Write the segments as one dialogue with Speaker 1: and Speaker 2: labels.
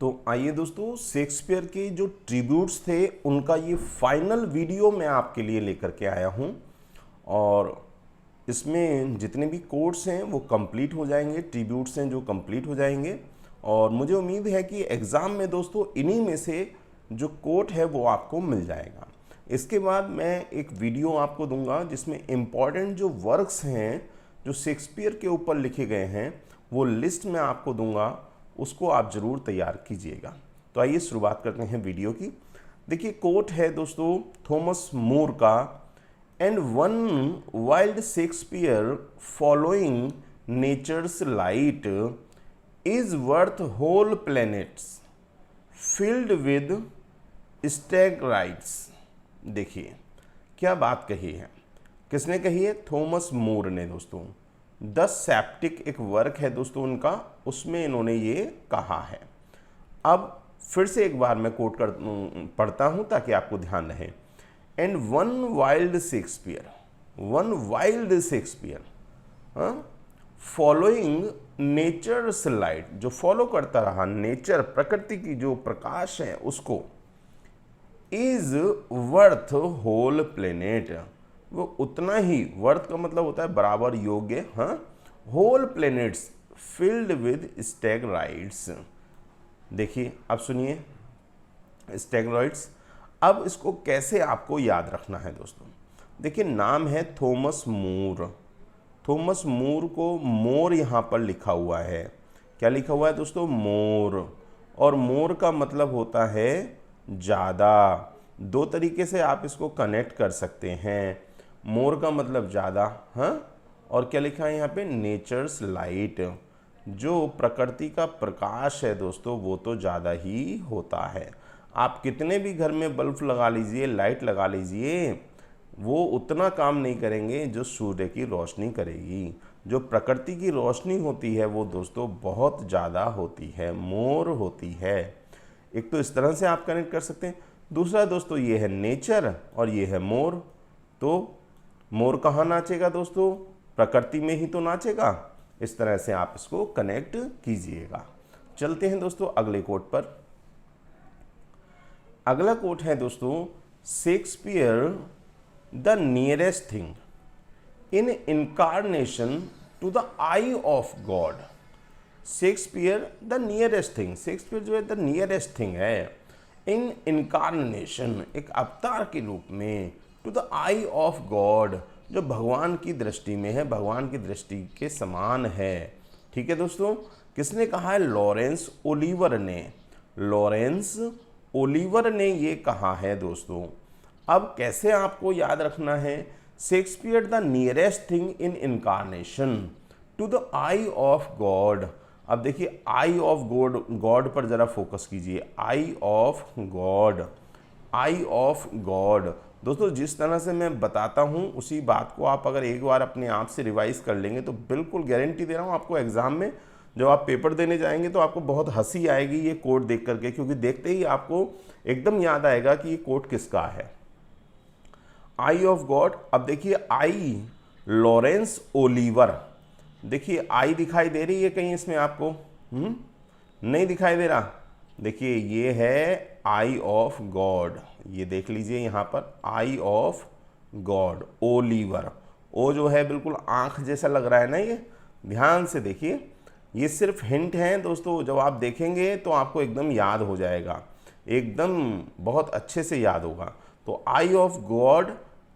Speaker 1: तो आइए दोस्तों, शेक्सपियर के जो ट्रिब्यूट्स थे उनका ये फाइनल वीडियो मैं आपके लिए लेकर के आया हूँ। और इसमें जितने भी कोट्स हैं वो कंप्लीट हो जाएंगे, ट्रिब्यूट्स हैं जो कंप्लीट हो जाएंगे। और मुझे उम्मीद है कि एग्ज़ाम में दोस्तों इन्हीं में से जो कोट है वो आपको मिल जाएगा। इसके बाद मैं एक वीडियो आपको दूंगा जिसमें इम्पॉर्टेंट जो वर्क्स हैं जो शेक्सपियर के ऊपर लिखे गए हैं वो लिस्ट मैं आपको दूंगा, उसको आप ज़रूर तैयार कीजिएगा। तो आइए शुरुआत करते हैं वीडियो की। देखिए कोट है दोस्तों थॉमस मोर का, and one wild Shakespeare following nature's light is worth whole planets filled with Stagirites. देखिए क्या बात कही है, किसने कही है? थॉमस मोर ने दोस्तों। द सेप्टिक एक वर्क है दोस्तों उनका, उसमें इन्होंने ये कहा है। अब फिर से एक बार मैं कोट पढ़ता हूं ताकि आपको ध्यान रहे। And one wild Shakespeare following nature's light, जो फॉलो करता रहा नेचर, प्रकृति की जो प्रकाश है उसको, इज वर्थ होल प्लेनेट, वो उतना ही, वर्थ का मतलब होता है बराबर, योग्य, हाँ, होल प्लेनेट्स फिल्ड विद स्टेगराइड्स। देखिए अब सुनिए स्टेगराइड्स। अब इसको कैसे आपको याद रखना है दोस्तों? देखिए नाम है थॉमस मोर। थॉमस मोर को मोर यहाँ पर लिखा हुआ है। क्या लिखा हुआ है दोस्तों? मोर। और मोर का मतलब होता है ज़्यादा। दो तरीके से आप इसको कनेक्ट कर सकते हैं। मोर का मतलब ज़्यादा, हाँ, और क्या लिखा है यहाँ पे? नेचर्स लाइट, जो प्रकृति का प्रकाश है दोस्तों वो तो ज़्यादा ही होता है। आप कितने भी घर में बल्ब लगा लीजिए, लाइट लगा लीजिए, वो उतना काम नहीं करेंगे जो सूर्य की रोशनी करेगी। जो प्रकृति की रोशनी होती है वो दोस्तों बहुत ज़्यादा होती है, मोर होती है। एक तो इस तरह से आप कनेक्ट कर सकते हैं। दूसरा दोस्तों ये है नेचर और ये है मोर। तो मोर कहाँ नाचेगा दोस्तों? प्रकृति में ही तो नाचेगा। इस तरह से आप इसको कनेक्ट कीजिएगा। चलते हैं दोस्तों अगले कोट पर। अगला कोट है दोस्तों, Shakespeare the nearest thing in incarnation to the eye of God. Shakespeare the nearest thing, Shakespeare जो है द नियरेस्ट थिंग है इन इनकारनेशन, एक अवतार के रूप में, to the eye of God, जो भगवान की दृष्टि में है, भगवान की दृष्टि के समान है। ठीक है दोस्तों, किसने कहा है? लॉरेंस ओलिवर ने। लॉरेंस ओलिवर ने ये कहा है दोस्तों। अब कैसे आपको याद रखना है? Shakespeare the nearest thing in incarnation to the eye of God. अब देखिए आई ऑफ गॉड, गॉड पर जरा फोकस कीजिए। Eye of God, eye of God. दोस्तों जिस तरह से मैं बताता हूँ उसी बात को आप अगर एक बार अपने आप से रिवाइज कर लेंगे तो बिल्कुल गारंटी दे रहा हूँ आपको एग्जाम में जब आप पेपर देने जाएंगे तो आपको बहुत हंसी आएगी ये कोट देख करके, क्योंकि देखते ही आपको एकदम याद आएगा कि ये कोट किसका है। आई ऑफ गॉड। अब देखिए आई, लॉरेंस ओलिवर। देखिए आई दिखाई दे रही है कहीं इसमें आपको? नहीं दिखाई दे रहा। देखिए ये है आई ऑफ गॉड, ये देख लीजिए यहाँ पर आई ऑफ गॉड, ओलिवर। ओ जो है बिल्कुल आंख जैसा लग रहा है ना, ये ध्यान से देखिए। ये सिर्फ हिंट है दोस्तों, जब आप देखेंगे तो आपको एकदम याद हो जाएगा, एकदम बहुत अच्छे से याद होगा। तो eye of God,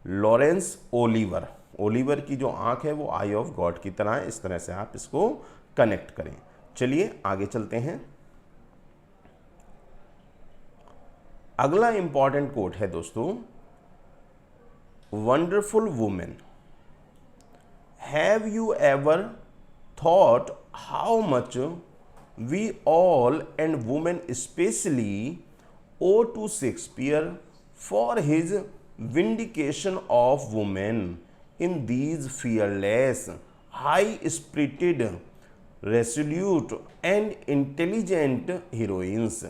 Speaker 1: Laurence Olivier. Olivier की जो आंख है वो आई ऑफ गॉड की तरह है। इस तरह से आप इसको कनेक्ट करें। चलिए आगे चलते हैं। अगला इंपॉर्टेंट कोट है दोस्तों, wonderful women. Have you ever thought how much we all and women specially owe to Shakespeare for his vindication of women in these fearless, high spirited, resolute and intelligent heroines.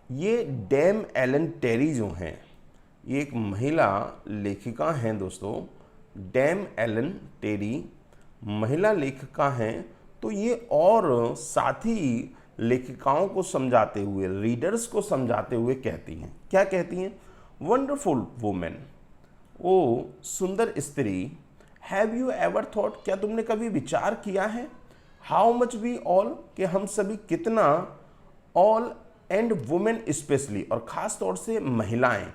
Speaker 1: ये Dame Ellen Terry जो हैं, ये एक महिला लेखिका हैं दोस्तों। Dam Ellen टेरी महिला लेखिका हैं। तो ये और साथ ही लेखिकाओं को समझाते हुए, रीडर्स को समझाते हुए कहती हैं। क्या कहती हैं? वंडरफुल वुमेन, ओ सुंदर स्त्री, हैव यू एवर थॉट, क्या तुमने कभी विचार किया है, हाउ मच वी ऑल, कि हम सभी कितना, ऑल एंड वुमेन स्पेशली, और खास तौर से महिलाएं,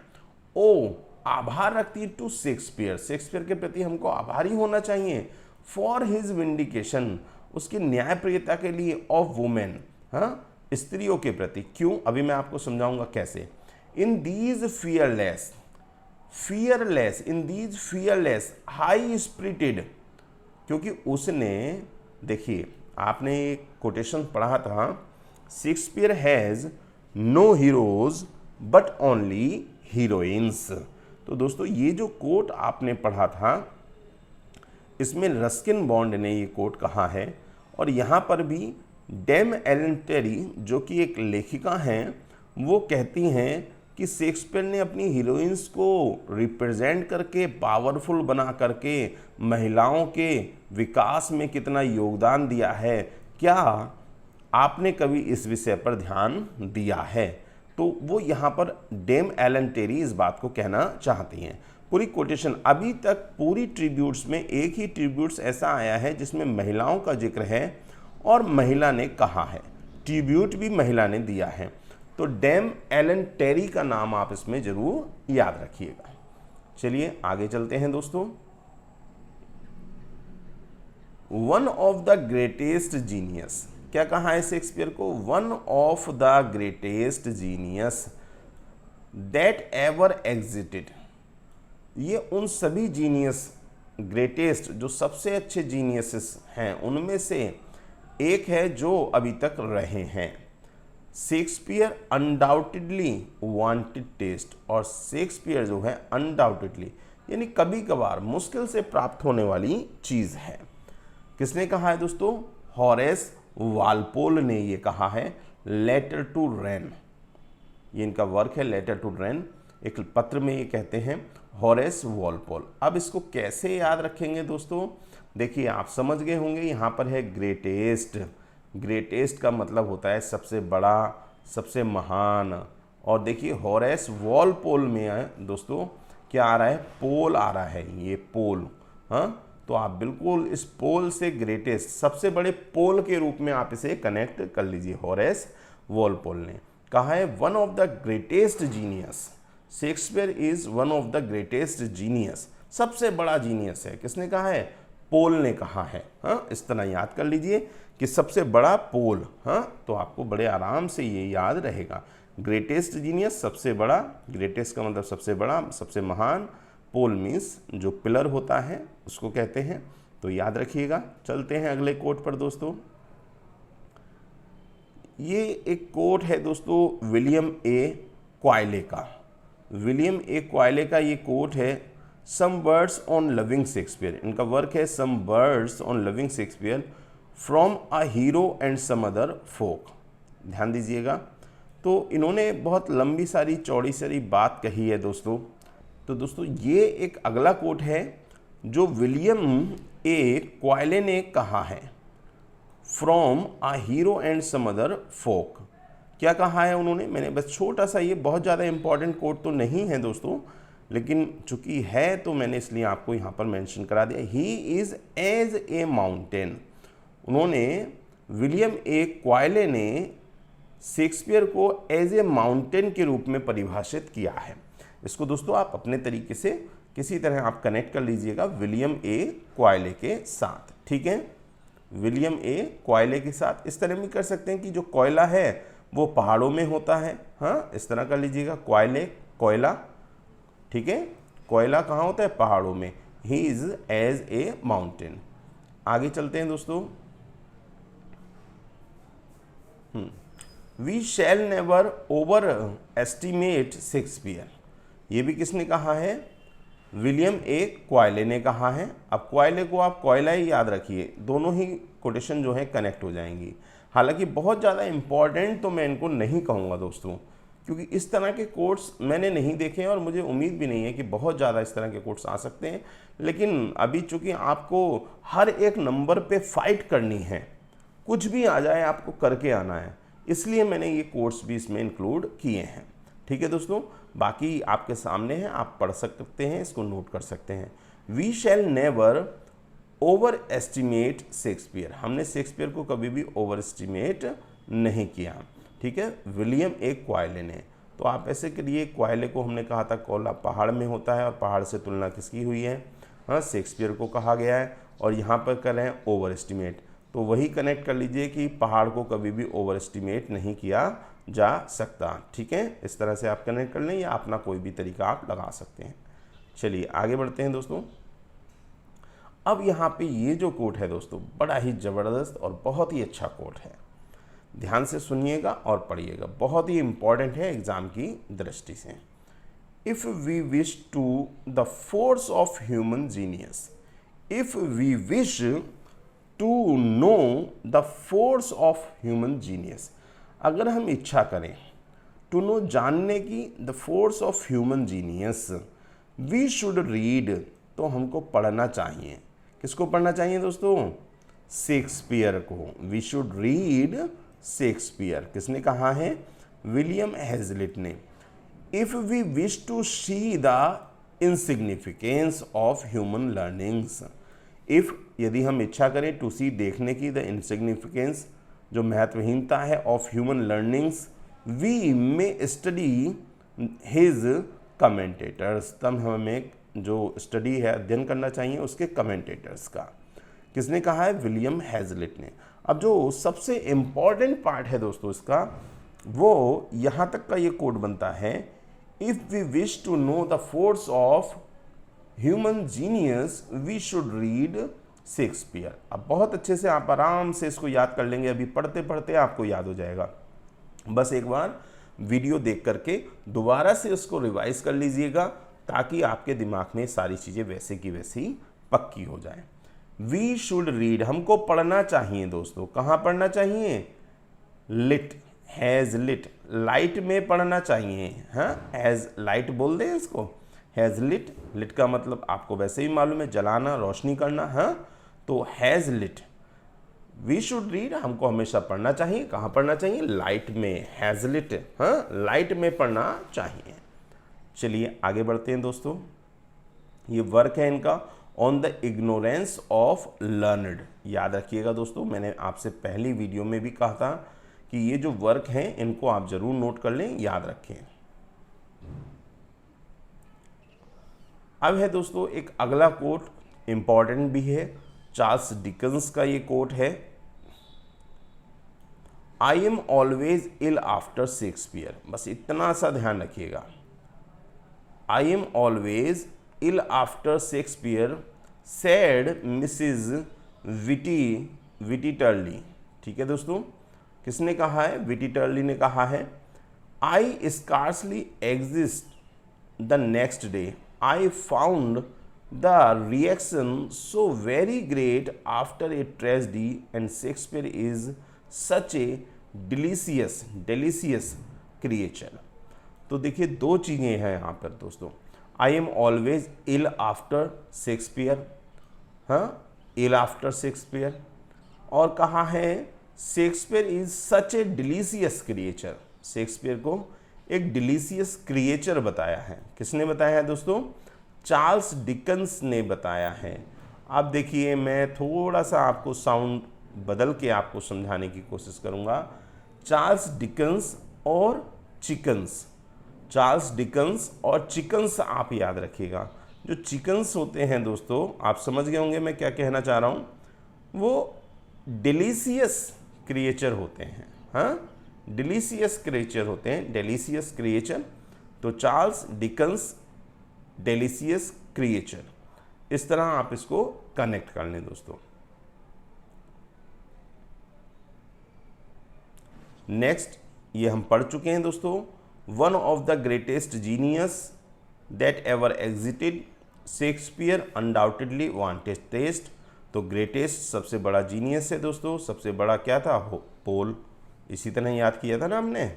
Speaker 1: ओ आभार रखती है टू शेक्सपियर, शेक्सपियर के प्रति हमको आभारी होना चाहिए, फॉर हिज विंडिकेशन, उसकी न्यायप्रियता के लिए, ऑफ वुमेन, हाँ स्त्रियों के प्रति। क्यों? अभी मैं आपको समझाऊंगा कैसे। In these fearless, fearless, in these fearless high spirited, क्योंकि उसने, देखिए आपने एक कोटेशन पढ़ा था, Shakespeare has no heroes but only heroines. तो दोस्तों ये जो कोट आपने पढ़ा था, इसमें रस्किन बॉन्ड ने ये कोट कहा है, और यहाँ पर भी डेम एलन टेरी जो कि एक लेखिका हैं, वो कहती हैं कि शेक्सपियर ने अपनी हीरोइंस को रिप्रेजेंट करके, पावरफुल बना करके महिलाओं के विकास में कितना योगदान दिया है। क्या आपने कभी इस विषय पर ध्यान दिया है? तो वो यहाँ पर डेम एलन टेरी इस बात को कहना चाहती हैं। पूरी कोटेशन, अभी तक पूरी ट्रिब्यूट्स में एक ही ट्रिब्यूट्स ऐसा आया है जिसमें महिलाओं का जिक्र है और महिला ने कहा है, ट्रिब्यूट भी महिला ने दिया है। तो डेम एलन टेरी का नाम आप इसमें जरूर याद रखिएगा। चलिए आगे चलते हैं दोस्तों। One of the greatest genius, क्या कहा है शेक्सपियर को? One of the greatest genius that ever existed, ये उन सभी जीनियस, ग्रेटेस्ट जो सबसे अच्छे जीनियसेस हैं उनमें से एक है जो अभी तक रहे हैं। शेक्सपियर अनडाउटेडली वांटेड टेस्ट, और शेक्सपियर जो है अनडाउटेडली यानी कभी कभार मुश्किल से प्राप्त होने वाली चीज़ है। किसने कहा है दोस्तों? हॉरेस वालपोल ने ये कहा है। लेटर टू रेन, ये इनका वर्क है, लेटर टू रेन, एक पत्र में ये कहते हैं हॉरेस वॉलपोल। अब इसको कैसे याद रखेंगे दोस्तों? देखिए आप समझ गए होंगे, यहाँ पर है ग्रेटेस्ट, ग्रेटेस्ट का मतलब होता है सबसे बड़ा, सबसे महान। और देखिए हॉरेस वॉलपोल में है दोस्तों, क्या आ रहा है? पोल आ रहा है, ये पोल, हाँ। तो आप बिल्कुल इस पोल से ग्रेटेस्ट, सबसे बड़े पोल के रूप में आप इसे कनेक्ट कर लीजिए। हॉरेस वॉलपोल ने कहा है one of the greatest genius, Shakespeare is one of the greatest genius, सबसे बड़ा जीनियस है। किसने कहा है? पोल ने कहा है, हाँ। इस तरह याद कर लीजिए कि सबसे बड़ा पोल, हाँ, तो आपको बड़े आराम से ये याद रहेगा। ग्रेटेस्ट जीनियस, सबसे बड़ा, ग्रेटेस्ट का मतलब सबसे बड़ा, सबसे महान, पोल मीन्स जो पिलर होता है उसको कहते हैं, तो याद रखिएगा। चलते हैं अगले कोट पर दोस्तों। ये एक कोट है दोस्तों विलियम ए क्वाइले का, विलियम ए क्वाइले का ये कोट है, some words on loving Shakespeare, इनका वर्क है some words on loving Shakespeare from a hero and some other folk. ध्यान दीजिएगा, तो इन्होंने बहुत लंबी सारी चौड़ी सारी बात कही है दोस्तों। तो दोस्तों ये एक अगला कोट है जो विलियम ए क्वाइले ने कहा है, from a hero and some other folk. क्या कहा है उन्होंने? मैंने बस छोटा सा, ये बहुत ज़्यादा इंपॉर्टेंट कोट तो नहीं है दोस्तों, लेकिन चूंकि है तो मैंने इसलिए आपको यहाँ पर मेंशन करा दिया। He is as a mountain, उन्होंने विलियम ए क्वाइले ने शेक्सपियर को एज ए माउंटेन के रूप में परिभाषित किया है। इसको दोस्तों आप अपने तरीके से किसी तरह आप कनेक्ट कर लीजिएगा विलियम ए क्वाइले के साथ, ठीक है। विलियम ए क्वाइले के साथ इस तरह भी कर सकते हैं कि जो कोयला है वो पहाड़ों में होता है, हाँ, इस तरह कर लीजिएगा, क्वाइले कोयला, ठीक है। कोयला कहाँ होता है? पहाड़ों में। He is as a mountain. आगे चलते हैं दोस्तों। We shall never overestimate Shakespeare, ये भी किसने कहा है? विलियम ए क्वाइले ने कहा है। अब क्वाइले को आप कोयला ही याद रखिए, दोनों ही कोटेशन जो है कनेक्ट हो जाएंगी। हालांकि बहुत ज़्यादा इंपॉर्टेंट तो मैं इनको नहीं कहूँगा दोस्तों, क्योंकि इस तरह के कोट्स मैंने नहीं देखे हैं और मुझे उम्मीद भी नहीं है कि बहुत ज़्यादा इस तरह के कोट्स आ सकते हैं। लेकिन अभी चूँकि आपको हर एक नंबर पे फाइट करनी है, कुछ भी आ जाए आपको करके आना है, इसलिए मैंने ये कोट्स भी इसमें इंक्लूड किए हैं। ठीक है दोस्तों, बाकी आपके सामने है, आप पढ़ सकते हैं, इसको नोट कर सकते हैं। We shall never overestimate Shakespeare, हमने शेक्सपियर को कभी भी ओवर एस्टिमेट नहीं किया। ठीक है, विलियम एक क्वाइले ने, तो आप ऐसे करिए, क्वाइले को हमने कहा था कोला पहाड़ में होता है, और पहाड़ से तुलना किसकी हुई है, हाँ शेक्सपियर को कहा गया है, और यहाँ पर कर रहे हैं ओवर एस्टिमेट, तो वही कनेक्ट कर लीजिए कि पहाड़ को कभी भी ओवर एस्टिमेट नहीं किया जा सकता। ठीक है, इस तरह से आप कनेक्ट कर लें, या अपना कोई भी तरीका आप लगा सकते हैं। चलिए आगे बढ़ते हैं दोस्तों। अब यहाँ पे ये जो कोट है दोस्तों, बड़ा ही ज़बरदस्त और बहुत ही अच्छा कोट है, ध्यान से सुनिएगा और पढ़िएगा, बहुत ही इंपॉर्टेंट है एग्जाम की दृष्टि से। If we wish to the force of human genius, if we wish to know the force of human genius, अगर हम इच्छा करें टू नो जानने की, the force of human genius, we should read, तो हमको पढ़ना चाहिए। किसको पढ़ना चाहिए दोस्तों? शेक्सपियर को। We should read Shakespeare. किसने कहा है? विलियम हेजलिट ने। If we wish to see the insignificance of human learnings, if यदि हम इच्छा करें टू सी देखने की, द इनसिग्निफिकेंस जो महत्वहीनता है, of human learnings, we may study his commentators, तब हमें जो स्टडी है, अध्ययन करना चाहिए उसके कमेंटेटर्स का। किसने कहा है? विलियम हेजलिट ने। अब जो सबसे इम्पॉर्टेंट पार्ट है दोस्तों इसका, वो यहाँ तक का ये कोड बनता है, if we wish to know the force of human genius we should read Shakespeare. अब बहुत अच्छे से आप आराम से इसको याद कर लेंगे, अभी पढ़ते पढ़ते आपको याद हो जाएगा। बस एक बार वीडियो देख करके दोबारा से इसको रिवाइज कर लीजिएगा, ताकि आपके दिमाग में सारी चीज़ें वैसे की वैसी पक्की हो जाए। वी शुड रीड, हमको पढ़ना चाहिए दोस्तों। कहाँ पढ़ना चाहिए? लिट, हैज़ लिट, लाइट में पढ़ना चाहिए। हाँ, हैज़ लाइट बोल दें इसको, हैज़ लिट। लिट का मतलब आपको वैसे ही मालूम है, जलाना, रोशनी करना। हाँ, तो Hazlitt, we should read, हमको हमेशा पढ़ना चाहिए। कहाँ पढ़ना चाहिए? लाइट में, हैज़ लिट। हाँ, लाइट में पढ़ना चाहिए। चलिए आगे बढ़ते हैं दोस्तों। ये वर्क है इनका, on the ignorance of learned. याद रखिएगा दोस्तों, मैंने आपसे पहली वीडियो में भी कहा था कि ये जो वर्क हैं इनको आप जरूर नोट कर लें, याद रखें। अब है दोस्तों एक अगला कोट, इंपॉर्टेंट भी है, चार्ल्स डिकेंस का ये कोट है। I am always ill after Shakespeare, बस इतना सा ध्यान रखिएगा। I am always ill after Shakespeare said Mrs Witty Turley. ठीक है दोस्तों, किसने कहा है? विटी टर्ली ने कहा है। I scarcely exist the next day, I found the reaction so very great after a tragedy and Shakespeare is such a delicious creature. तो देखिए दो चीज़ें हैं यहाँ पर दोस्तों, I am always ill after Shakespeare, हाँ, इल आफ्टर शेक्सपियर, और कहा है Shakespeare is such a delicious creature. Shakespeare को एक डिलीशियस क्रिएचर बताया है। किसने बताया है दोस्तों? चार्ल्स डिकेंस ने बताया है। अब देखिए मैं थोड़ा सा आपको साउंड बदल के आपको समझाने की कोशिश करूँगा। चार्ल्स डिकेंस और चिकन्स, चार्ल्स डिकेंस और चिकन्स आप याद रखिएगा। जो चिकन्स होते हैं दोस्तों, आप समझ गए होंगे मैं क्या कहना चाह रहा हूँ, वो डिलीशियस क्रिएचर होते हैं। हाँ, डिलीशियस क्रिएचर होते हैं, डिलीशियस क्रिएचर। तो चार्ल्स डिकेंस डिलीशियस क्रिएचर, इस तरह आप इसको कनेक्ट कर लें दोस्तों। नेक्स्ट, ये हम पढ़ चुके हैं दोस्तों, one of the greatest genius that ever existed, Shakespeare undoubtedly wanted taste. तो ग्रेटेस्ट सबसे बड़ा जीनियस है दोस्तों, सबसे बड़ा क्या था? पोल। इसी तरह याद किया था ना हमने।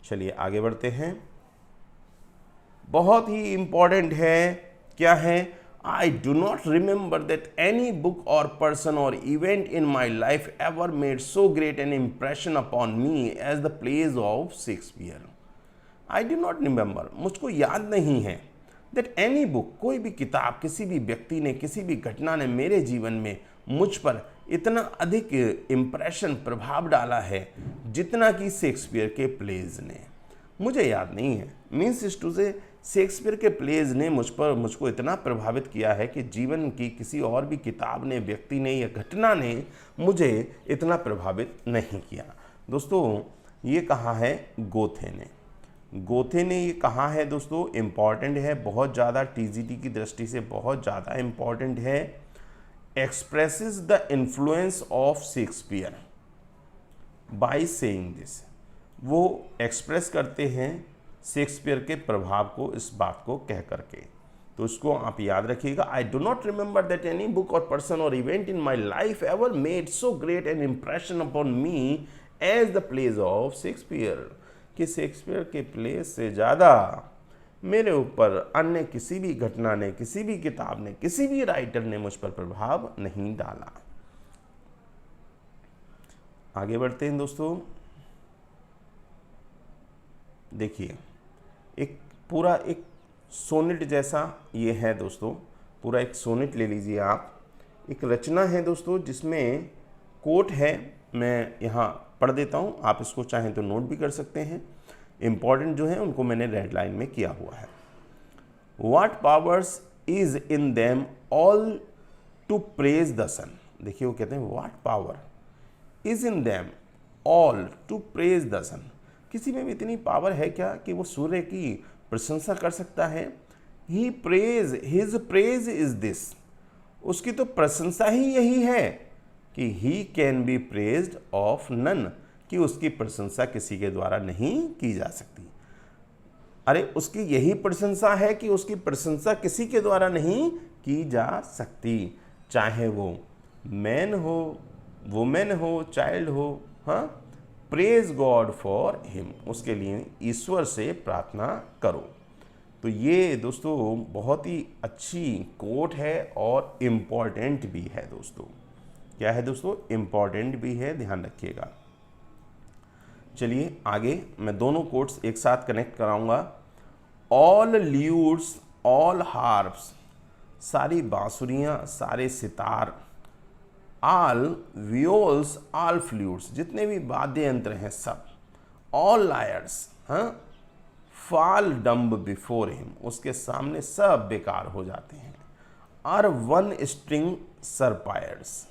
Speaker 1: चलिए आगे बढ़ते हैं। बहुत ही इंपॉर्टेंट है, क्या है? I do not remember that any book or person or event in my life ever made so great an impression upon me as the plays of Shakespeare. I do not remember, मुझको याद नहीं है, that any book, कोई भी किताब, किसी भी व्यक्ति ने, किसी भी घटना ने मेरे जीवन में मुझ पर इतना अधिक इम्प्रेशन, प्रभाव डाला है जितना कि शेक्सपियर के प्लेज ने। मुझे याद नहीं है, मीन्स इज टू से शेक्सपियर के प्लेज ने मुझको इतना प्रभावित किया है कि जीवन की किसी और भी किताब ने, व्यक्ति ने या घटना ने मुझे इतना प्रभावित नहीं किया। दोस्तों ये कहा है गोथे ने। गोथे ने ये कहा है दोस्तों, इम्पॉर्टेंट है, बहुत ज़्यादा टीजीटी की दृष्टि से बहुत ज़्यादा इम्पॉर्टेंट है। Expresses the influence of Shakespeare by saying this. वो एक्सप्रेस करते हैं शेक्सपियर के प्रभाव को इस बात को कह करके। तो इसको आप याद रखिएगा। I do not remember that any book or person or event in my life ever made so great an impression upon me as the plays of Shakespeare, कि शेक्सपियर के प्लेज से ज़्यादा मेरे ऊपर अन्य किसी भी घटना ने, किसी भी किताब ने, किसी भी राइटर ने मुझ पर प्रभाव नहीं डाला। आगे बढ़ते हैं दोस्तों। देखिए एक पूरा एक सोनेट जैसा ये है दोस्तों, पूरा एक सोनेट ले लीजिए आप। एक रचना है दोस्तों जिसमें कोट है, मैं यहाँ पढ़ देता हूँ, आप इसको चाहें तो नोट भी कर सकते हैं। इम्पॉर्टेंट जो है उनको मैंने रेड लाइन में किया हुआ है। What powers is in them all to praise the sun। देखिए वो कहते हैं what power is in them all to praise the sun। किसी में भी इतनी पावर है क्या कि वो सूर्य की प्रशंसा कर सकता है। He praise, his praise is this। उसकी तो प्रशंसा ही यही है कि he can be praised of none, कि उसकी प्रशंसा किसी के द्वारा नहीं की जा सकती। अरे उसकी यही प्रशंसा है कि उसकी प्रशंसा किसी के द्वारा नहीं की जा सकती, चाहे वो मैन हो, वुमेन हो, चाइल्ड हो। हाँ, प्रेज गॉड फॉर हिम, उसके लिए ईश्वर से प्रार्थना करो। तो ये दोस्तों बहुत ही अच्छी कोट है और इम्पॉर्टेंट भी है दोस्तों। क्या है दोस्तों? इम्पॉर्टेंट भी है, ध्यान रखिएगा। चलिए आगे मैं दोनों कोट्स एक साथ कनेक्ट कराऊंगा। ऑल ल्यूट्स ऑल हार्प्स, सारी बांसुरियाँ, सारे सितार, ऑल वियोल्स ऑल फ्लूट्स, जितने भी वाद्य यंत्र हैं सब, ऑल लायर्स, हाँ, फॉल डम्ब बिफोर हिम, उसके सामने सब बेकार हो जाते हैं। और वन स्ट्रिंग सरपायर्स,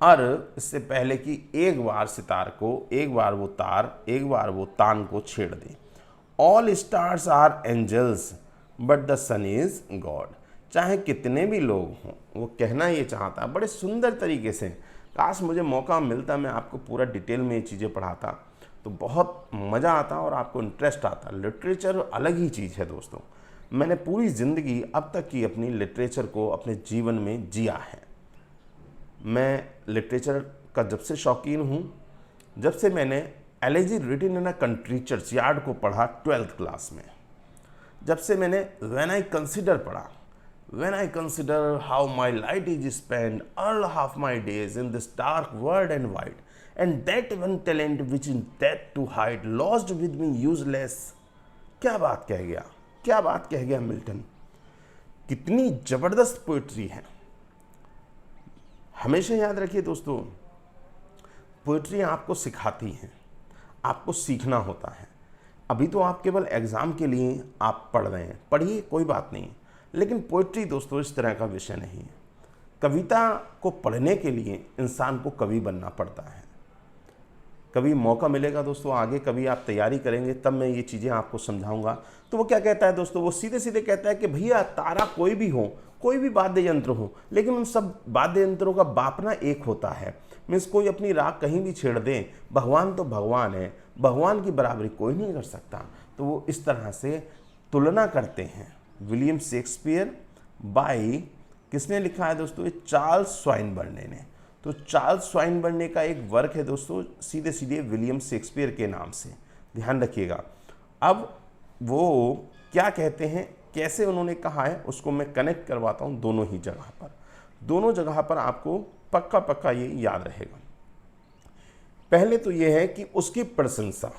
Speaker 1: और इससे पहले कि एक बार सितार को, एक बार वो तार, एक बार वो तान को छेड़ दे। All stars are angels but the sun is God, चाहे कितने भी लोग हों, वो कहना ये चाहता है बड़े सुंदर तरीके से। काश मुझे मौका मिलता, मैं आपको पूरा डिटेल में ये चीज़ें पढ़ाता तो बहुत मज़ा आता और आपको इंटरेस्ट आता। लिटरेचर अलग ही चीज़ है दोस्तों। मैंने पूरी ज़िंदगी अब तक की अपनी लिटरेचर को अपने जीवन में जिया है। मैं लिटरेचर का जब से शौकीन हूँ, जब से मैंने elegy written in a country churchyard को पढ़ा 12th क्लास में, जब से मैंने व्हेन आई कंसिडर पढ़ा, when I consider how my light is spend all half my days in this dark world and wide and that one talent which in that to hide lost with me useless. क्या बात कह गया, क्या बात कह गया Milton. कितनी ज़बरदस्त पोइट्री है। हमेशा याद रखिए दोस्तों, पोइट्री आपको सिखाती है, आपको सीखना होता है। अभी तो आप केवल एग्ज़ाम के लिए आप पढ़ रहे हैं, पढ़िए कोई बात नहीं, लेकिन पोइट्री दोस्तों इस तरह का विषय नहीं है। कविता को पढ़ने के लिए इंसान को कवि बनना पड़ता है। कभी मौका मिलेगा दोस्तों आगे, कभी आप तैयारी करेंगे तब मैं ये चीज़ें आपको समझाऊंगा। तो वो क्या कहता है दोस्तों, वो सीधे सीधे कहता है कि भैया तारा कोई भी हो, कोई भी वाद्य यंत्र हो, लेकिन उन सब वाद्य यंत्रों का बापना एक होता है। मीन्स कोई अपनी राग कहीं भी छेड़ दे, भगवान तो भगवान है, भगवान की बराबरी कोई नहीं कर सकता। तो वो इस तरह से तुलना करते हैं। विलियम शेक्सपियर बाय, किसने लिखा है दोस्तों? ये चार्ल्स स्वाइनबर्न ने। तो चार्ल्स स्वाइनबर्न का एक वर्क है दोस्तों, सीधे सीधे विलियम शेक्सपियर के नाम से, ध्यान रखिएगा। अब वो क्या कहते हैं कैसे उन्होंने कहा है उसको मैं कनेक्ट करवाता हूँ दोनों ही जगह पर। दोनों जगह पर आपको पक्का पक्का ये याद रहेगा। पहले तो ये है कि उसकी प्रशंसा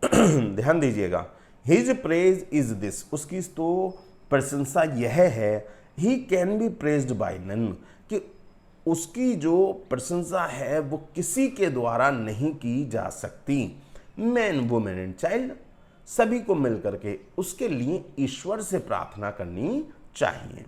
Speaker 1: ध्यान दीजिएगा, हिज प्रेज इज दिस, उसकी तो प्रशंसा यह है, he can be praised by none, कि उसकी जो प्रशंसा है वो किसी के द्वारा नहीं की जा सकती। मैन वुमेन एंड चाइल्ड सभी को मिलकर के उसके लिए ईश्वर से प्रार्थना करनी चाहिए।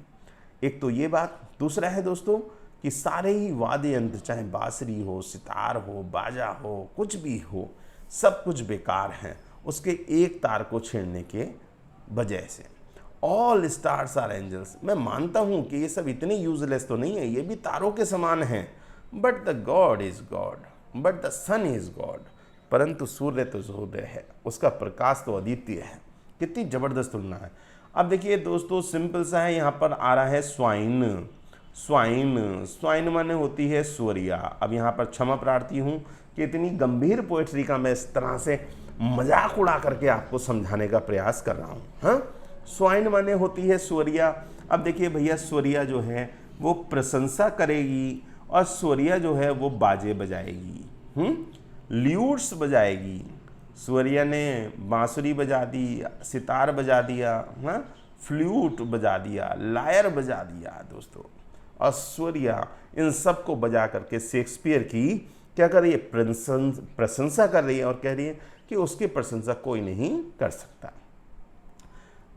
Speaker 1: एक तो ये बात। दूसरा है दोस्तों कि सारे ही वाद्य यंत्र, चाहे बांसुरी हो, सितार हो, बाजा हो, कुछ भी हो, सब कुछ बेकार हैं उसके एक तार को छेड़ने के वजह से। ऑल स्टार्स आर एंजल्स, मैं मानता हूं कि ये सब इतने यूजलेस तो नहीं है, ये भी तारों के समान हैं। But the God is God, but the sun is God, परंतु सूर्य तो सूर्य है, उसका प्रकाश तो अद्वितीय है। कितनी जबरदस्त तुलना है। अब देखिए दोस्तों, सिंपल सा है, यहाँ पर आ रहा है स्वाइन। स्वाइन, स्वाइन माने होती है सूर्या। अब यहाँ पर क्षमा प्रार्थी हूँ कि इतनी गंभीर पोएट्री का मैं इस तरह से मजाक उड़ा करके आपको समझाने का प्रयास कर रहा हूँ। हाँ, स्वाइन माने होती है सूर्या। अब देखिए भैया, सूर्या जो है वो प्रशंसा करेगी और सूर्या जो है वो बाजे बजाएगी, ल्यूट्स बजाएगी। सूर्या ने बांसुरी बजा दी, सितार बजा दिया, हाँ, फ्लूट बजा दिया, लायर बजा दिया दोस्तों। और सूर्या इन सब को बजा करके शेक्सपियर की क्या कर रही है, प्रशंसा कर रही है और कह रही है कि उसकी प्रशंसा कोई नहीं कर सकता।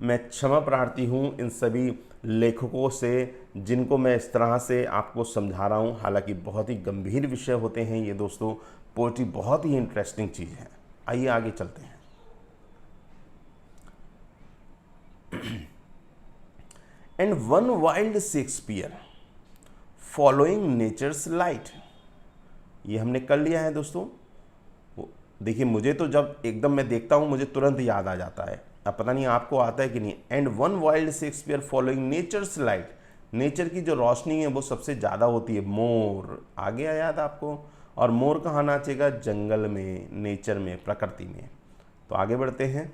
Speaker 1: मैं क्षमा प्रार्थी हूँ इन सभी लेखकों से जिनको मैं इस तरह से आपको समझा रहा हूँ। हालांकि बहुत ही गंभीर विषय होते हैं ये दोस्तों, पोएट्री बहुत ही इंटरेस्टिंग चीज़ है। आइए आगे चलते हैं। And one wild Shakespeare following nature's light, ये हमने कर लिया है दोस्तों। देखिए, मुझे तो जब एकदम मैं देखता हूँ मुझे तुरंत याद आ जाता है, अब पता नहीं आपको आता है कि नहीं। And one wild Shakespeare following nature's light, nature की जो रोशनी है वो सबसे ज़्यादा होती है। मोर, आ गया याद आपको। और मोर कहाँ नाचेगा, जंगल में, नेचर में, प्रकृति में। तो आगे बढ़ते हैं।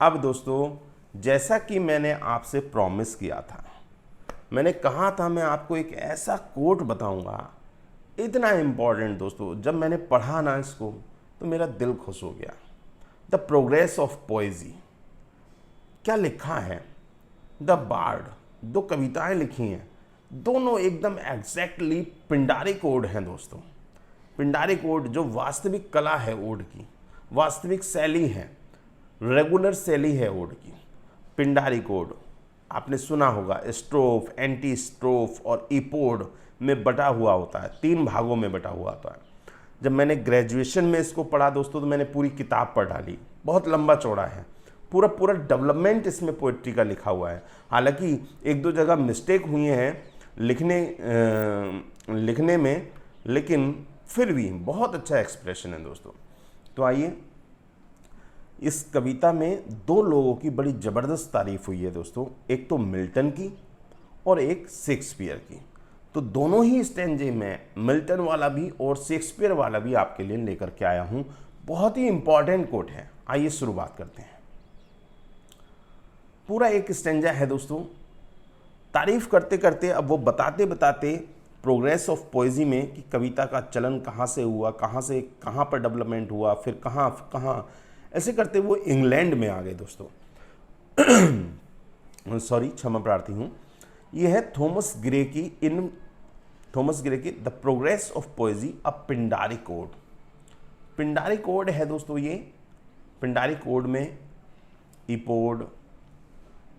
Speaker 1: अब दोस्तों, जैसा कि मैंने आपसे प्रॉमिस किया था, मैंने कहा था मैं आपको एक ऐसा कोट बताऊंगा, इतना इम्पॉर्टेंट दोस्तों। जब मैंने पढ़ा ना इसको तो मेरा दिल खुश हो गया। द प्रोग्रेस ऑफ पोएजी, क्या लिखा है। द बार्ड, दो कविताएं लिखी हैं, दोनों एकदम एग्जैक्टली पिंडारिक ओड हैं दोस्तों। पिंडारिक ओड जो वास्तविक कला है ओड की, वास्तविक शैली है, रेगुलर शैली है ओड की। पिंडारिक ओड आपने सुना होगा, स्ट्रोफ, एंटी स्ट्रोफ और इपोड में बटा हुआ होता है, 3 भागों में बटा हुआ होता है। जब मैंने ग्रेजुएशन में इसको पढ़ा दोस्तों तो मैंने पूरी किताब पढ़ डाली, बहुत लंबा चौड़ा है, पूरा डेवलपमेंट इसमें पोइट्री का लिखा हुआ है। हालांकि 1-2 जगह मिस्टेक हुई हैं लिखने में, लेकिन फिर भी बहुत अच्छा एक्सप्रेशन है दोस्तों। तो आइए, इस कविता में 2 लोगों की बड़ी ज़बरदस्त तारीफ हुई है दोस्तों, एक तो मिल्टन की और एक शेक्सपियर की। तो दोनों ही स्टैंजे में मिल्टन वाला भी और शेक्सपियर वाला भी आपके लिए लेकर के आया हूं। बहुत ही इंपॉर्टेंट कोट है। आइए शुरुआत करते हैं। पूरा एक स्टैंजा है दोस्तों। तारीफ करते करते अब वो बताते बताते प्रोग्रेस ऑफ पोएजी में कि कविता का चलन कहाँ से हुआ, कहाँ से कहाँ पर डेवलपमेंट हुआ, फिर कहाँ, ऐसे करते वो इंग्लैंड में आ गए दोस्तों। सॉरी, क्षमा प्रार्थी हूँ। ये है थॉमस ग्रे की the progress of poesy a Pindaric ode. Pindaric ode है दोस्तों ये। पिंडारिक ओड में इपोड,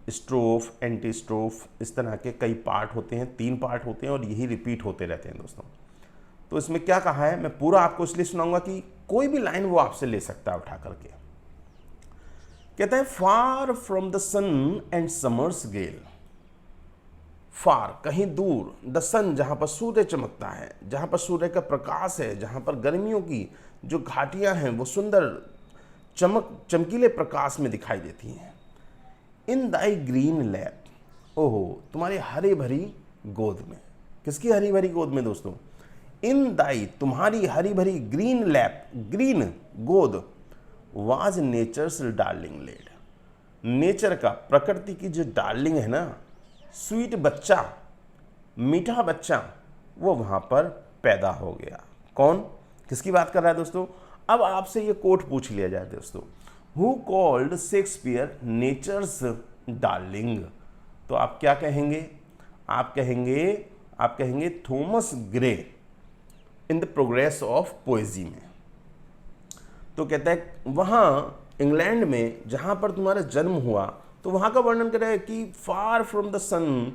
Speaker 1: स्ट्रोफ, एंटी स्ट्रोफ, इस तरह के कई पार्ट होते हैं, 3 पार्ट होते हैं और यही रिपीट होते रहते हैं दोस्तों। तो इसमें क्या कहा है, मैं पूरा आपको इसलिए सुनाऊंगा कि कोई भी लाइन वो आपसे ले सकता है उठा करके। कहता है, far from the sun and summer's gale, far कहीं दूर, द सन जहाँ पर सूर्य चमकता है, जहाँ पर सूर्य का प्रकाश है, जहाँ पर गर्मियों की जो घाटियाँ हैं वो सुंदर चमकीले प्रकाश में दिखाई देती हैं। इन दाई ग्रीन लैप, ओहो तुम्हारी हरी भरी गोद में। किसकी हरी भरी गोद में दोस्तों? इन दाई, तुम्हारी हरी भरी ग्रीन लैप, ग्रीन गोद, was nature's darling laid. Nature का, प्रकृति की जो डार्लिंग है ना, स्वीट बच्चा, मीठा बच्चा, वो वहाँ पर पैदा हो गया। कौन, किसकी बात कर रहा है दोस्तों? अब आपसे ये कोट पूछ लिया जाए दोस्तों, who called Shakespeare nature's darling, तो आप क्या कहेंगे? आप कहेंगे Thomas Gray in the progress of poesy में। तो कहता है वहाँ इंग्लैंड में जहाँ पर तुम्हारा जन्म हुआ, तो वहाँ का वर्णन कर रहा है कि far from the sun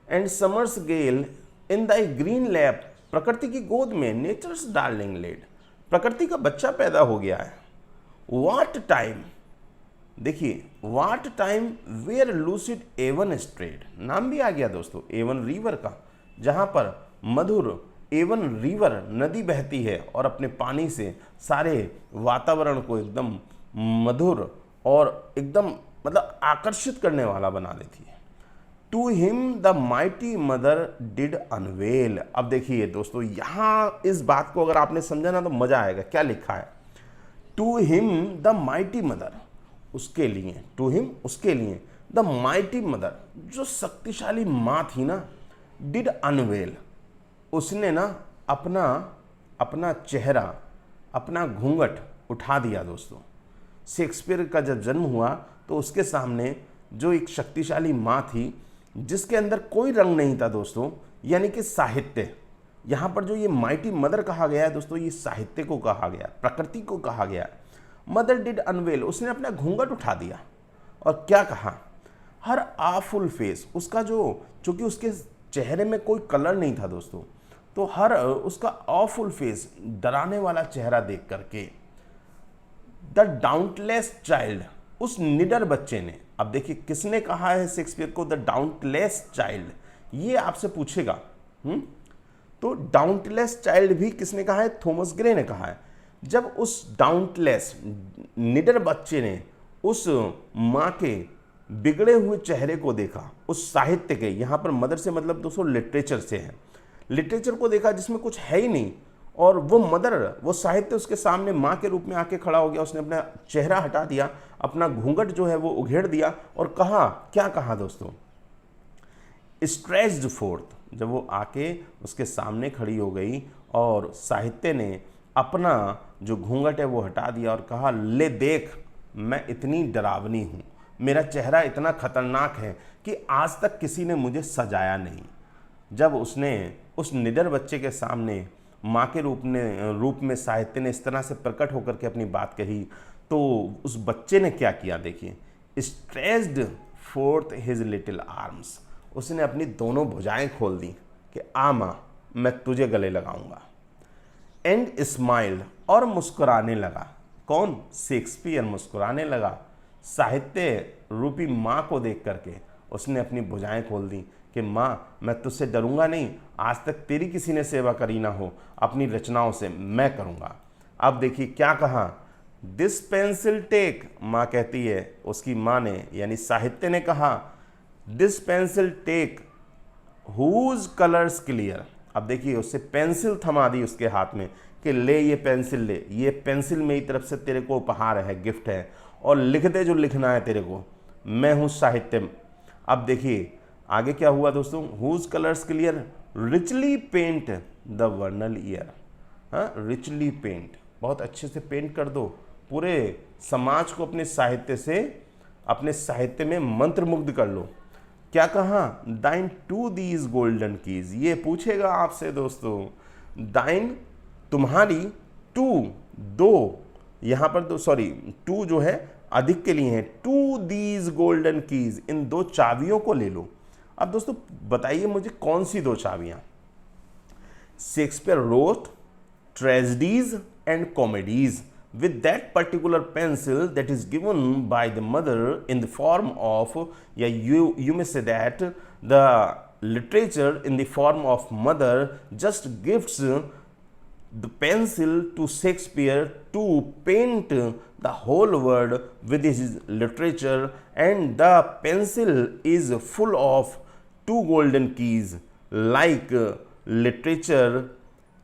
Speaker 1: and summer's gale in the green lap, प्रकृति की गोद में नेचर्स डार्लिंग लेड, प्रकृति का बच्चा पैदा हो गया है। वाट टाइम, देखिए what time where lucid Avon strayed, नाम भी आ गया दोस्तों एवन रिवर का, जहाँ पर मधुर एवन रिवर नदी बहती है और अपने पानी से सारे वातावरण को एकदम मधुर और एकदम मतलब आकर्षित करने वाला बना देती है। To him the mighty mother did unveil. अब देखिए दोस्तों, यहाँ इस बात को अगर आपने समझा ना तो मजा आएगा। क्या लिखा है? To him the mighty mother, उसके लिए, टू हिम उसके लिए, द माइटी मदर जो शक्तिशाली माँ थी ना, डिड अनवेल, उसने ना अपना चेहरा, अपना घूंघट उठा दिया दोस्तों। शेक्सपियर का जब जन्म हुआ तो उसके सामने जो एक शक्तिशाली माँ थी जिसके अंदर कोई रंग नहीं था दोस्तों, यानी कि साहित्य, यहाँ पर जो ये माइटी मदर कहा गया है दोस्तों, ये साहित्य को कहा गया, प्रकृति को कहा गया। मदर डिड अनवेल, उसने अपना घूंघट उठा दिया और क्या कहा? हर आफुल फेस, उसका जो, चूंकि उसके चेहरे में कोई कलर नहीं था दोस्तों, तो हर उसका ऑफुल फेस, डराने वाला चेहरा देख करके, द डाउंटलेस चाइल्ड, उस निडर बच्चे ने, अब देखिए किसने कहा है शेक्सपियर को द डाउंटलेस चाइल्ड, ये आपसे पूछेगा। तो डाउंटलेस चाइल्ड भी किसने कहा है? थॉमस ग्रे ने कहा है। जब उस डाउंटलेस निडर बच्चे ने उस माँ के बिगड़े हुए चेहरे को देखा, उस साहित्य के, यहाँ पर मदर से मतलब दोस्तों लिटरेचर से है, लिटरेचर को देखा जिसमें कुछ है ही नहीं, और वो मदर, वो साहित्य उसके सामने माँ के रूप में आके खड़ा हो गया। उसने अपना चेहरा हटा दिया, अपना घूंघट जो है वो उघेड़ दिया और कहा, क्या कहा दोस्तों? स्ट्रेच्ड फोर्थ, जब वो आके उसके सामने खड़ी हो गई और साहित्य ने अपना जो घूंघट है वो हटा दिया और कहा, ले देख, मैं इतनी डरावनी हूँ, मेरा चेहरा इतना खतरनाक है कि आज तक किसी ने मुझे सजाया नहीं। जब उसने उस निडर बच्चे के सामने माँ के रूप में साहित्य ने इस तरह से प्रकट होकर के अपनी बात कही, तो उस बच्चे ने क्या किया? देखिए, stretched fourth his little arms, उसने अपनी दोनों भुजाएं खोल दी कि आ माँ, मैं तुझे गले लगाऊंगा। एंड स्माइल्ड, और मुस्कुराने लगा। कौन? शेक्सपियर मुस्कुराने लगा। साहित्य रूपी माँ को देख करके उसने अपनी भुजाएं खोल दी कि माँ, मैं तुझसे डरूंगा नहीं, आज तक तेरी किसी ने सेवा करी ना हो, अपनी रचनाओं से मैं करूंगा। अब देखिए क्या कहा? दिस पेंसिल टेक, माँ कहती है, उसकी माँ ने यानी साहित्य ने कहा, this pencil take whose colours clear. अब देखिए उससे पेंसिल थमा दी उसके हाथ में कि ले ये पेंसिल ले, ये पेंसिल मेरी तरफ से तेरे को उपहार है, गिफ्ट है, और लिख दे जो लिखना है तेरे को, मैं हूँ साहित्य। अब देखिए आगे क्या हुआ दोस्तों? Whose colours clear richly paint the vernal year. हाँ, रिचली पेंट, बहुत अच्छे से पेंट कर दो, पूरे समाज को अपने साहित्य से, अपने साहित्य में मंत्रमुग्ध कर लो। क्या कहा? दाइन टू दीज गोल्डन कीज, ये पूछेगा आपसे दोस्तों, दाइन तुम्हारी, टू दो, यहाँ पर दो, सॉरी टू जो है अधिक के लिए है, टू दीज गोल्डन कीज, इन दो चाबियों को ले लो। अब दोस्तों बताइए मुझे कौन सी दो चाबियां? Shakespeare wrote tragedies and comedies with that particular pencil that is given by the mother in the form of, you may say that the literature in the form of mother just gives the pencil to Shakespeare to paint the whole world with his literature, and the pencil is full of two golden keys, like literature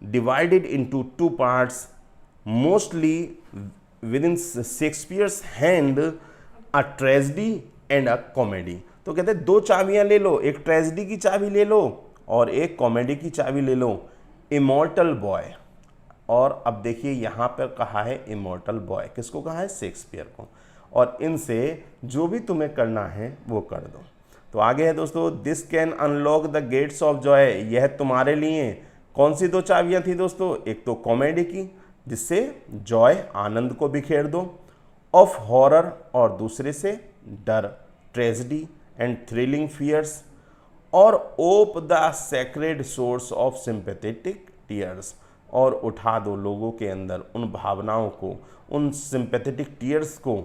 Speaker 1: divided into two parts, mostly with in Shakespeare's hand a tragedy and a comedy. तो कहते हैं 2 चाबियां ले लो, एक tragedy की चाबी ले लो और एक कॉमेडी की चाबी ले लो, इमॉर्टल बॉय। और अब देखिए यहाँ पर कहा है इमॉर्टल बॉय, किसको कहा है? शेक्सपियर को। और इनसे जो भी तुम्हें करना है वो कर दो। तो आगे है दोस्तों, this can unlock the gates of Joy. यह तुम्हारे लिए कौन सी 2 चाबियां थी दोस्तों? एक तो कॉमेडी की, जिससे जॉय आनंद को बिखेर दो, ऑफ हॉरर, और दूसरे से डर, ट्रेजेडी एंड थ्रिलिंग फियर्स, और ope the sacred source of sympathetic tears, और उठा दो लोगों के अंदर उन भावनाओं को, उन सिंपैथेटिक टीयर्स को,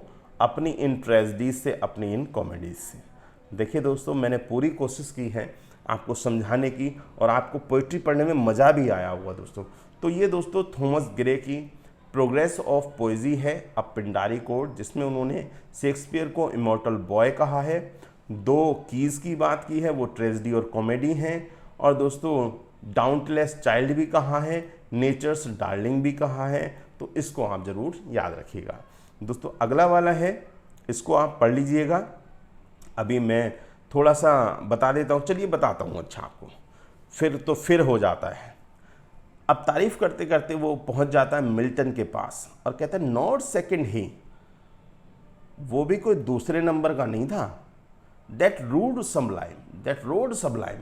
Speaker 1: अपनी इन ट्रेजेडीज से, अपनी इन कॉमेडीज से। देखिए दोस्तों, मैंने पूरी कोशिश की है आपको समझाने की, और आपको पोइट्री पढ़ने में मज़ा भी आया होगा दोस्तों। तो ये दोस्तों थॉमस ग्रे की प्रोग्रेस ऑफ पोइजी है, अ पिंडारी कोड, जिसमें उन्होंने शेक्सपियर को इमॉर्टल बॉय कहा है, 2 कीज़ की बात की है, वो ट्रेजेडी और कॉमेडी हैं, और दोस्तों डाउंटलेस चाइल्ड भी कहा है, नेचर्स डार्लिंग भी कहा है। तो इसको आप ज़रूर याद रखिएगा दोस्तों। अगला वाला है, इसको आप पढ़ लीजिएगा। अभी मैं थोड़ा सा बता देता हूँ, चलिए बताता हूँ अच्छा आपको, फिर हो जाता है। अब तारीफ करते करते वो पहुँच जाता है मिल्टन के पास और कहता है नॉट सेकंड ही, वो भी कोई दूसरे नंबर का नहीं था, दैट रोड सबलाइम,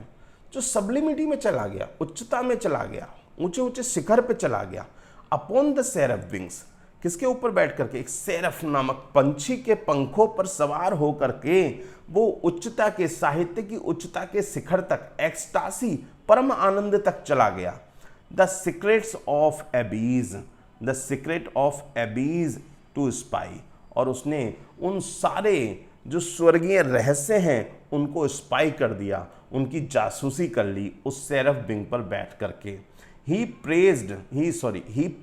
Speaker 1: जो सब्लिमिटी में चला गया, उच्चता में चला गया, ऊंचे ऊंचे शिखर पे चला गया, अपॉन द सेरफ विंग्स, किसके ऊपर बैठ करके? एक सेरफ नामक पंछी के पंखों पर सवार हो करके वो उच्चता के, साहित्य की उच्चता के शिखर तक, एक्सटासी, परम आनंद तक चला गया। The secret of abyss to spy, और उसने उन सारे जो स्वर्गीय रहस्य हैं उनको स्पाई कर दिया, उनकी जासूसी कर ली उस सेरफ विंग पर बैठ करके। ही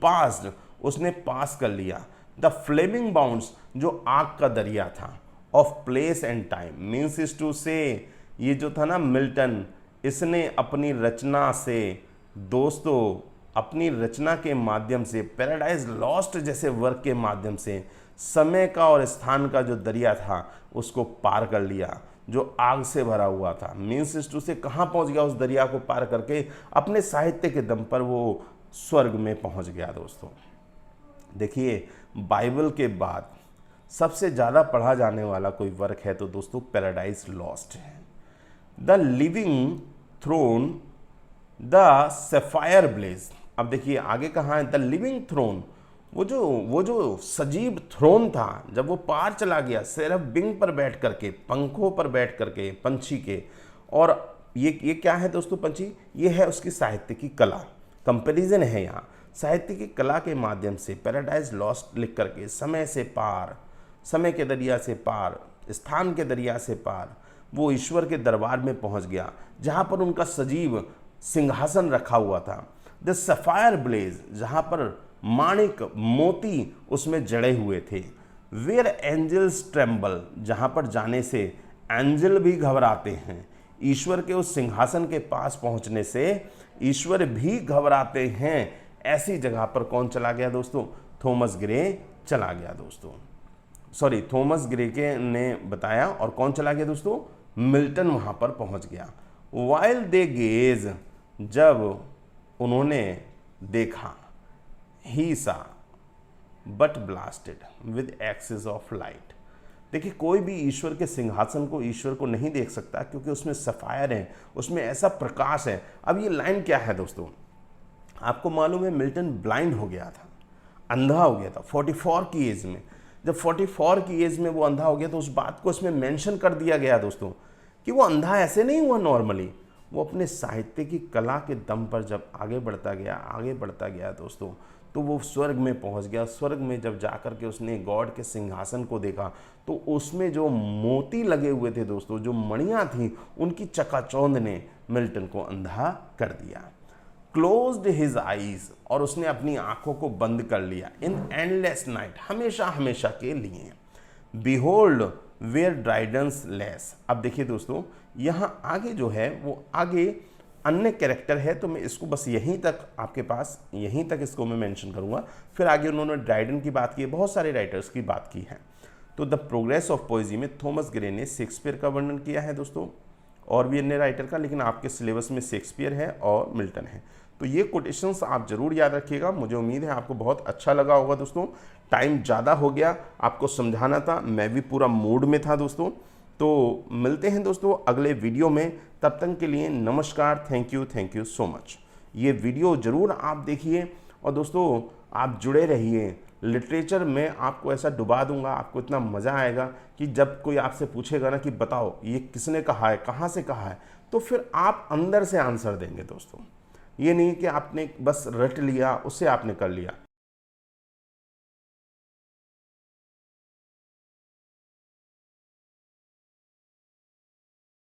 Speaker 1: पास्ड, उसने पास कर लिया, द फ्लेमिंग बाउंड्स, जो आग का दरिया था, of place and time, means is to say, ये जो था ना मिल्टन, इसने अपनी रचना से दोस्तों, अपनी रचना के माध्यम से, पैराडाइज लॉस्ट जैसे वर्क के माध्यम से समय का और स्थान का जो दरिया था उसको पार कर लिया, जो आग से भरा हुआ था। मीन्स इज टू से कहाँ पहुँच गया? उस दरिया को पार करके अपने साहित्य के दम पर वो स्वर्ग में पहुँच गया दोस्तों। देखिए, बाइबल के बाद सबसे ज़्यादा पढ़ा जाने वाला कोई वर्क है तो दोस्तों पैराडाइज लॉस्ट है। The living throne, the sapphire blaze. अब देखिए आगे कहाँ है? द लिविंग थ्रोन, वो जो सजीव थ्रोन था, जब वो पार चला गया सेरफ विंग पर बैठ करके, पंखों पर बैठ करके पंछी के, और ये क्या है दोस्तों? पंछी, ये है उसकी साहित्य की कला, कंपैरिजन है यहाँ। साहित्य की कला के माध्यम से पैराडाइज लॉस्ट लिख करके समय से पार, समय के दरिया से पार, स्थान के दरिया से पार, वो ईश्वर के दरबार में पहुँच गया, जहाँ पर उनका सजीव सिंहासन रखा हुआ था। द सफायर ब्लेज, जहाँ पर माणिक मोती उसमें जड़े हुए थे। वेयर एंजल्स ट्रेम्बल, जहाँ पर जाने से एंजल भी घबराते हैं। ईश्वर के उस सिंहासन के पास पहुँचने से ईश्वर भी घबराते हैं। ऐसी जगह पर कौन चला गया दोस्तों? थॉमस ग्रे चला गया दोस्तों। थॉमस ग्रे के ने बताया, और कौन चला गया दोस्तों? मिल्टन वहाँ पर पहुँच गया। वाइल दे गेज, जब उन्होंने देखा, he saw but blasted with excess of light. देखिए, कोई भी ईश्वर के सिंहासन को, ईश्वर को नहीं देख सकता, क्योंकि उसमें सफायर है, उसमें ऐसा प्रकाश है। अब ये लाइन क्या है दोस्तों? आपको मालूम है मिल्टन ब्लाइंड हो गया था, अंधा हो गया था 44 की एज में। जब 44 की एज में वो अंधा हो गया तो उस बात को इसमें मेंशन कर दिया गया दोस्तों कि वो अंधा ऐसे नहीं हुआ नॉर्मली, वो अपने साहित्य की कला के दम पर जब आगे बढ़ता गया दोस्तों, तो वो स्वर्ग में पहुंच गया। स्वर्ग में जब जाकर के उसने गॉड के सिंहासन को देखा तो उसमें जो मोती लगे हुए थे दोस्तों, जो मणियाँ थी, उनकी चकाचौंध ने मिल्टन को अंधा कर दिया। क्लोज्ड हिज आईज, और उसने अपनी आंखों को बंद कर लिया। इन एंडलेस नाइट, हमेशा हमेशा के लिए। Behold where Dryden's less. अब देखिए दोस्तों, यहाँ आगे जो है वो आगे अन्य कैरेक्टर है, तो मैं इसको बस यहीं तक आपके पास, यहीं तक इसको मैं मेंशन करूंगा। फिर आगे उन्होंने ड्राइडन की बात की है, बहुत सारे राइटर्स की बात की है। तो द प्रोग्रेस ऑफ पोएजी में थॉमस ग्रे ने शेक्सपियर का वर्णन किया है दोस्तों, और भी अन्य राइटर का, लेकिन आपके सिलेबस में शेक्सपियर है और मिल्टन है। तो ये कोटेशंस आप जरूर याद रखिएगा। मुझे उम्मीद है आपको बहुत अच्छा लगा होगा दोस्तों। टाइम ज़्यादा हो गया, आपको समझाना था, मैं भी पूरा मूड में था दोस्तों। तो मिलते हैं दोस्तों अगले वीडियो में, तब तक के लिए नमस्कार, थैंक यू सो मच। ये वीडियो ज़रूर आप देखिए, और दोस्तों आप जुड़े रहिए। लिटरेचर में आपको ऐसा डुबा दूंगा, आपको इतना मज़ा आएगा कि जब कोई आपसे पूछेगा ना कि बताओ ये किसने कहा है, कहाँ से कहा है, तो फिर आप अंदर से आंसर देंगे दोस्तों। ये नहीं कि आपने बस रट लिया, उससे आपने कर लिया।